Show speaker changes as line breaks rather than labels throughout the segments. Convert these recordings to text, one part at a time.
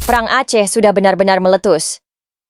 Perang Aceh sudah benar-benar meletus.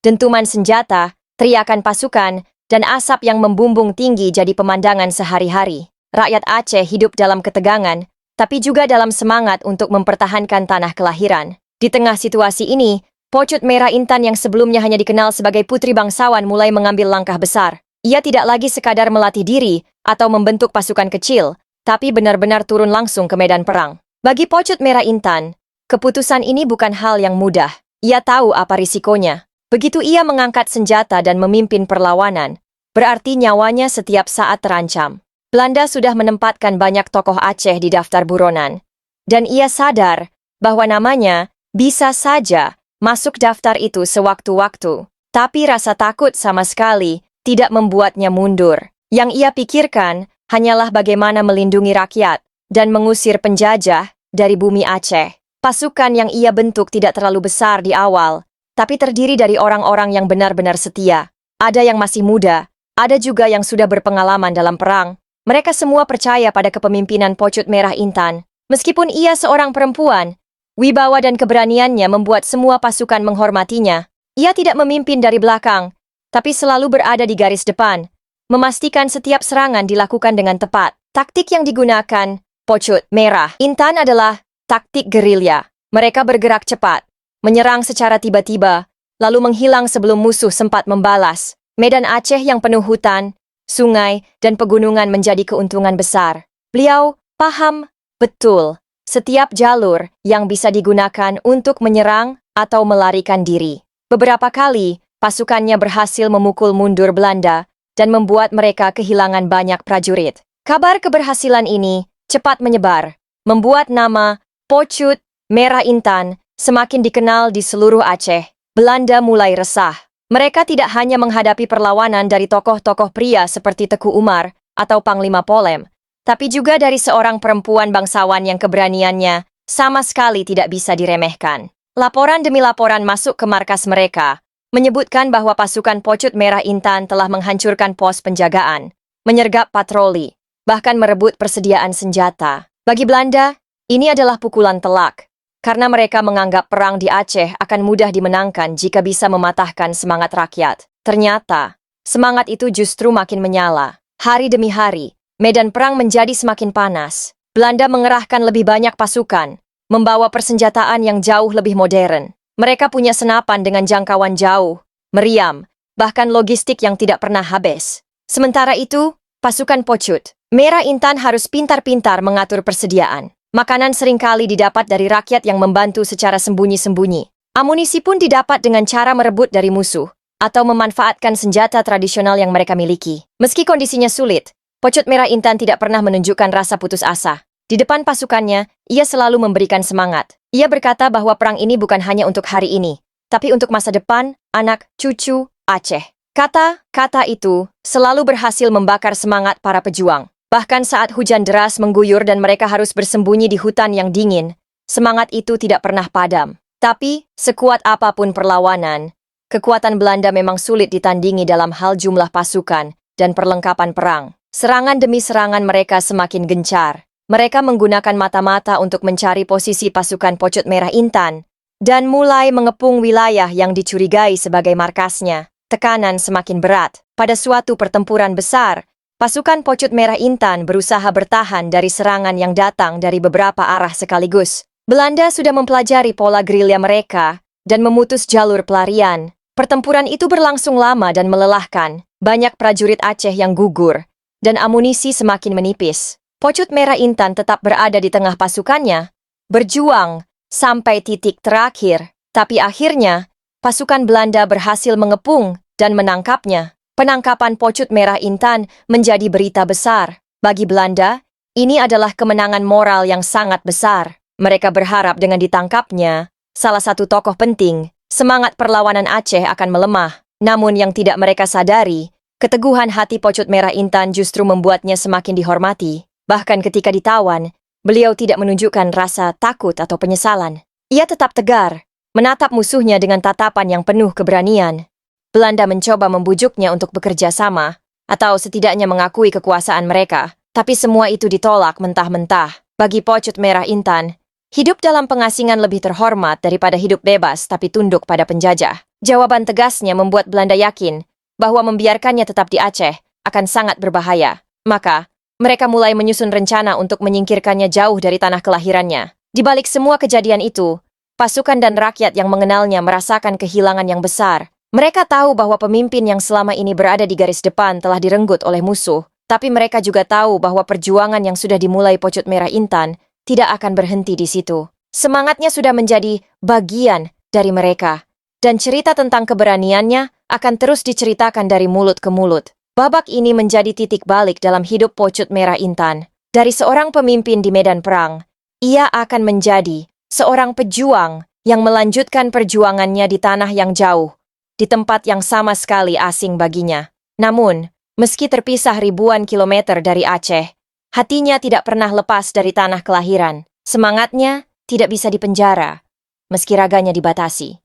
Dentuman senjata, teriakan pasukan, dan asap yang membumbung tinggi jadi pemandangan sehari-hari. Rakyat Aceh hidup dalam ketegangan, tapi juga dalam semangat untuk mempertahankan tanah kelahiran. Di tengah situasi ini, Pocut Merah Intan yang sebelumnya hanya dikenal sebagai putri bangsawan mulai mengambil langkah besar. Ia tidak lagi sekadar melatih diri atau membentuk pasukan kecil, tapi benar-benar turun langsung ke medan perang. Bagi Pocut Merah Intan, keputusan ini bukan hal yang mudah. Ia tahu apa risikonya. Begitu ia mengangkat senjata dan memimpin perlawanan, berarti nyawanya setiap saat terancam. Belanda sudah menempatkan banyak tokoh Aceh di daftar buronan, dan ia sadar bahwa namanya bisa saja masuk daftar itu sewaktu-waktu. Tapi rasa takut sama sekali tidak membuatnya mundur. Yang ia pikirkan hanyalah bagaimana melindungi rakyat dan mengusir penjajah dari bumi Aceh. Pasukan yang ia bentuk tidak terlalu besar di awal, tapi terdiri dari orang-orang yang benar-benar setia. Ada yang masih muda, ada juga yang sudah berpengalaman dalam perang. Mereka semua percaya pada kepemimpinan Pocut Merah Intan. Meskipun ia seorang perempuan, wibawa dan keberaniannya membuat semua pasukan menghormatinya. Ia tidak memimpin dari belakang, tapi selalu berada di garis depan, memastikan setiap serangan dilakukan dengan tepat. Taktik yang digunakan Pocut Merah Intan adalah taktik gerilya. Mereka bergerak cepat, menyerang secara tiba-tiba, lalu menghilang sebelum musuh sempat membalas. Medan Aceh yang penuh hutan, sungai, dan pegunungan menjadi keuntungan besar. Beliau paham betul setiap jalur yang bisa digunakan untuk menyerang atau melarikan diri. Beberapa kali, pasukannya berhasil memukul mundur Belanda dan membuat mereka kehilangan banyak prajurit. Kabar keberhasilan ini cepat menyebar, membuat nama Pocut Merah Intan semakin dikenal di seluruh Aceh. Belanda mulai resah. Mereka tidak hanya menghadapi perlawanan dari tokoh-tokoh pria seperti Teku Umar atau Panglima Polem, tapi juga dari seorang perempuan bangsawan yang keberaniannya sama sekali tidak bisa diremehkan. Laporan demi laporan masuk ke markas mereka, menyebutkan bahwa pasukan Pocut Merah Intan telah menghancurkan pos penjagaan, menyergap patroli, bahkan merebut persediaan senjata. Bagi Belanda, ini adalah pukulan telak, karena mereka menganggap perang di Aceh akan mudah dimenangkan jika bisa mematahkan semangat rakyat. Ternyata, semangat itu justru makin menyala. Hari demi hari, medan perang menjadi semakin panas. Belanda mengerahkan lebih banyak pasukan, membawa persenjataan yang jauh lebih modern. Mereka punya senapan dengan jangkauan jauh, meriam, bahkan logistik yang tidak pernah habis. Sementara itu, pasukan Pocut Merah Intan harus pintar-pintar mengatur persediaan. Makanan seringkali didapat dari rakyat yang membantu secara sembunyi-sembunyi. Amunisi pun didapat dengan cara merebut dari musuh, atau memanfaatkan senjata tradisional yang mereka miliki. Meski kondisinya sulit, Pocut Merah Intan tidak pernah menunjukkan rasa putus asa. Di depan pasukannya, ia selalu memberikan semangat. Ia berkata bahwa perang ini bukan hanya untuk hari ini, tapi untuk masa depan, anak, cucu, Aceh. Kata-kata itu selalu berhasil membakar semangat para pejuang. Bahkan saat hujan deras mengguyur dan mereka harus bersembunyi di hutan yang dingin, semangat itu tidak pernah padam. Tapi, sekuat apapun perlawanan, kekuatan Belanda memang sulit ditandingi dalam hal jumlah pasukan dan perlengkapan perang. Serangan demi serangan mereka semakin gencar. Mereka menggunakan mata-mata untuk mencari posisi pasukan Pocut Merah Intan dan mulai mengepung wilayah yang dicurigai sebagai markasnya. Tekanan semakin berat. Pada suatu pertempuran besar, pasukan Pocut Merah Intan berusaha bertahan dari serangan yang datang dari beberapa arah sekaligus. Belanda sudah mempelajari pola gerilya mereka dan memutus jalur pelarian. Pertempuran itu berlangsung lama dan melelahkan. Banyak prajurit Aceh yang gugur, dan amunisi semakin menipis. Pocut Merah Intan tetap berada di tengah pasukannya, berjuang sampai titik terakhir. Tapi akhirnya, pasukan Belanda berhasil mengepung dan menangkapnya. Penangkapan Pocut Merah Intan menjadi berita besar. Bagi Belanda, ini adalah kemenangan moral yang sangat besar. Mereka berharap dengan ditangkapnya, salah satu tokoh penting, semangat perlawanan Aceh akan melemah. Namun yang tidak mereka sadari, keteguhan hati Pocut Merah Intan justru membuatnya semakin dihormati. Bahkan ketika ditawan, beliau tidak menunjukkan rasa takut atau penyesalan. Ia tetap tegar, menatap musuhnya dengan tatapan yang penuh keberanian. Belanda mencoba membujuknya untuk bekerja sama, atau setidaknya mengakui kekuasaan mereka. Tapi semua itu ditolak mentah-mentah. Bagi Pocut Merah Intan, Hidup dalam pengasingan lebih terhormat daripada hidup bebas tapi tunduk pada penjajah. Jawaban tegasnya membuat Belanda yakin bahwa membiarkannya tetap di Aceh akan sangat berbahaya. Maka, mereka mulai menyusun rencana untuk menyingkirkannya jauh dari tanah kelahirannya. Di balik semua kejadian itu, pasukan dan rakyat yang mengenalnya merasakan kehilangan yang besar. Mereka tahu bahwa pemimpin yang selama ini berada di garis depan telah direnggut oleh musuh, tapi mereka juga tahu bahwa perjuangan yang sudah dimulai Pocut Merah Intan tidak akan berhenti di situ. Semangatnya sudah menjadi bagian dari mereka, dan cerita tentang keberaniannya akan terus diceritakan dari mulut ke mulut. Babak ini menjadi titik balik dalam hidup Pocut Merah Intan. Dari seorang pemimpin di medan perang, ia akan menjadi seorang pejuang yang melanjutkan perjuangannya di tanah yang jauh, di tempat yang sama sekali asing baginya. Namun, meski terpisah ribuan kilometer dari Aceh, hatinya tidak pernah lepas dari tanah kelahiran. Semangatnya tidak bisa dipenjara, meski raganya dibatasi.